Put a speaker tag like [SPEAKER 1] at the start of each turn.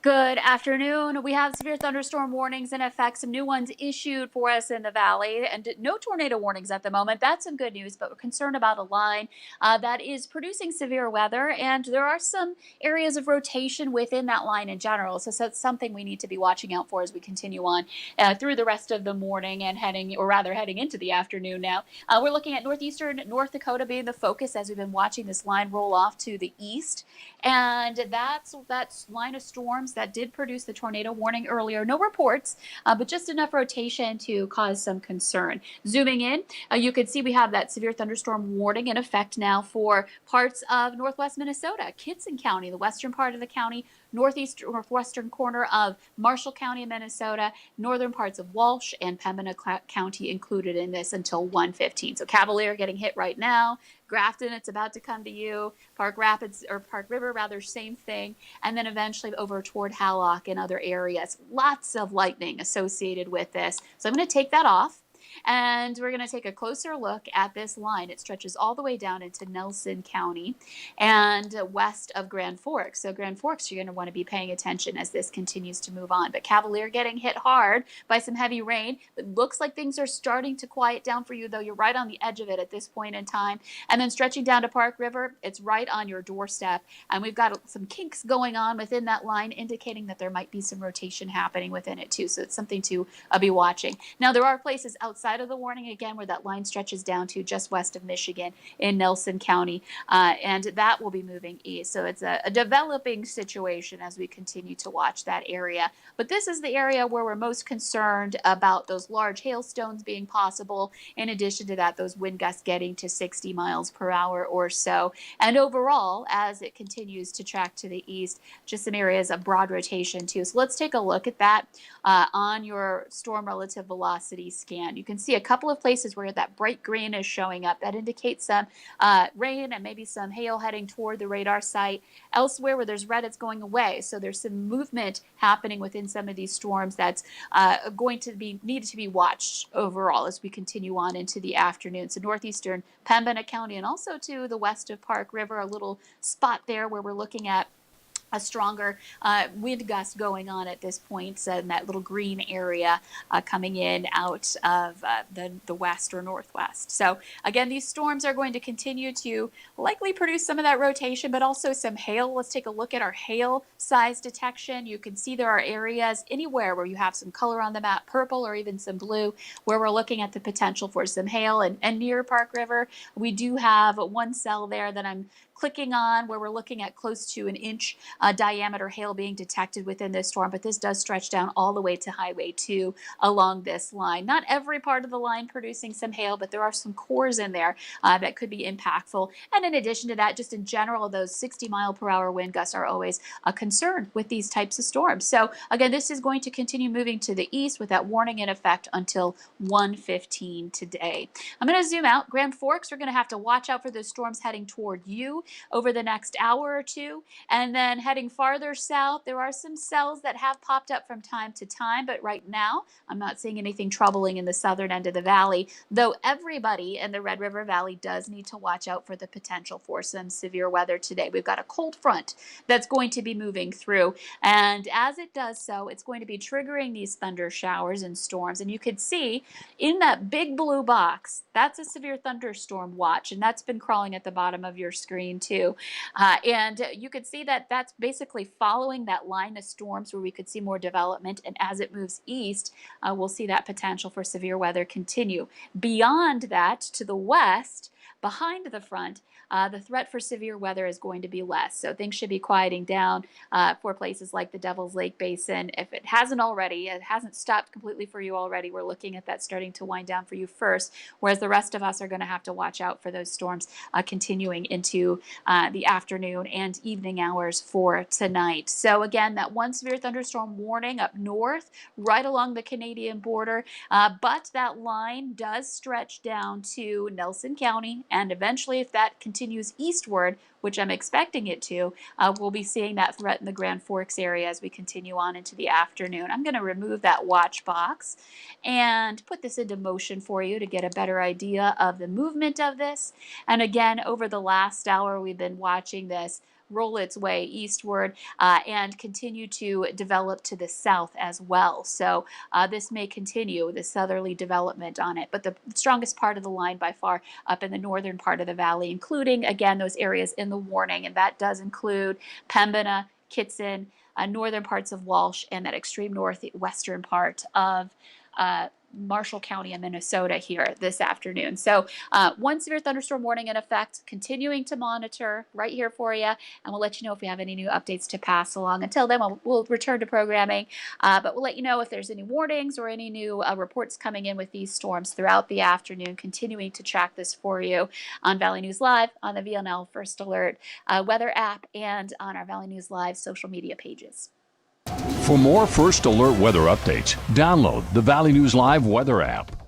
[SPEAKER 1] Good afternoon. We have severe thunderstorm warnings in effect, some new ones issued for us in the valley, and no tornado warnings at the moment. That's some good news, but we're concerned about a line that is producing severe weather, and there are some areas of rotation within that line in general. So that's something we need to be watching out for as we continue on through the rest of the morning and heading into the afternoon now. We're looking at northeastern North Dakota being the focus as we've been watching this line roll off to the east. And that line of storms that did produce the tornado warning earlier. No reports, but just enough rotation to cause some concern. Zooming in, you can see we have that severe thunderstorm warning in effect now for parts of northwest Minnesota, Kitson County, the western part of the county, northwestern corner of Marshall County in Minnesota, northern parts of Walsh and Pembina County included in this until 1:15. So Cavalier getting hit right now. Grafton, it's about to come to you. Park Rapids, or Park River, rather, same thing. And then eventually over toward Hallock and other areas. Lots of lightning associated with this. So I'm going to take that off. And we're going to take a closer look at this line. It stretches all the way down into Nelson County and west of Grand Forks. So Grand Forks, you're going to want to be paying attention as this continues to move on. But Cavalier getting hit hard by some heavy rain. It looks like things are starting to quiet down for you, though you're right on the edge of it at this point in time. And then stretching down to Park River, it's right on your doorstep. And we've got some kinks going on within that line, indicating that there might be some rotation happening within it too. So it's something to be watching. Now, there are places outside of the warning, again, where that line stretches down to just west of Michigan in Nelson County, and that will be moving east. So it's a developing situation as we continue to watch that area. But this is the area where we're most concerned about those large hailstones being possible. In addition to that, those wind gusts getting to 60 miles per hour or so. And overall, as it continues to track to the east, just some areas of broad rotation too. So let's take a look at that on your storm relative velocity scan. You can see a couple of places where that bright green is showing up. That indicates some rain and maybe some hail heading toward the radar site. Elsewhere where there's red, it's going away. So there's some movement happening within some of these storms that's going to be needed to be watched overall as we continue on into the afternoon. So northeastern Pembina County and also to the west of Park River, a little spot there where we're looking at a stronger wind gust going on at this point, in that little green area coming in out of the west or northwest. So again, these storms are going to continue to likely produce some of that rotation, but also some hail. Let's take a look at our hail size detection. You can see there are areas anywhere where you have some color on the map, purple or even some blue, where we're looking at the potential for some hail. And near Park River, we do have one cell there that I'm clicking on where we're looking at close to an inch diameter hail being detected within this storm, but this does stretch down all the way to Highway 2 along this line. Not every part of the line producing some hail, but there are some cores in there that could be impactful. And in addition to that, just in general, those 60-mile-per-hour wind gusts are always a concern with these types of storms. So again, this is going to continue moving to the east with that warning in effect until 1:15 today. I'm going to zoom out. Grand Forks, we're going to have to watch out for those storms heading toward you over the next hour or two. And then heading farther south, there are some cells that have popped up from time to time, but right now I'm not seeing anything troubling in the southern end of the valley, though everybody in the Red River Valley does need to watch out for the potential for some severe weather today. We've got a cold front that's going to be moving through, and as it does so, it's going to be triggering these thunder showers and storms. And you can see in that big blue box, that's a severe thunderstorm watch, and that's been crawling at the bottom of your screen too. And you could see that that's basically following that line of storms where we could see more development. And as it moves east, we'll see that potential for severe weather continue. Beyond that, to the west, behind the front, the threat for severe weather is going to be less. So things should be quieting down for places like the Devil's Lake Basin. If it hasn't already, it hasn't stopped completely for you already, we're looking at that starting to wind down for you first, whereas the rest of us are going to have to watch out for those storms continuing into the afternoon and evening hours for tonight. So again, that one severe thunderstorm warning up north, right along the Canadian border, but that line does stretch down to Nelson County, and eventually, if that continues eastward, which I'm expecting it to, we'll be seeing that threat in the Grand Forks area as we continue on into the afternoon. I'm going to remove that watch box and put this into motion for you to get a better idea of the movement of this. And again, over the last hour, we've been watching this roll its way eastward and continue to develop to the south as well. So this may continue, the southerly development on it. But the strongest part of the line by far up in the northern part of the valley, including, again, those areas in the warning. And that does include Pembina, Kitson, northern parts of Walsh, and that extreme northwestern part of Marshall County in Minnesota here this afternoon. So one severe thunderstorm warning in effect, continuing to monitor right here for you, and we'll let you know if we have any new updates to pass along. Until then, we'll return to programming, but we'll let you know if there's any warnings or any new reports coming in with these storms throughout the afternoon, continuing to track this for you on Valley News Live, on the VNL First Alert weather app, and on our Valley News Live social media pages.
[SPEAKER 2] For more First Alert weather updates, download the Valley News Live weather app.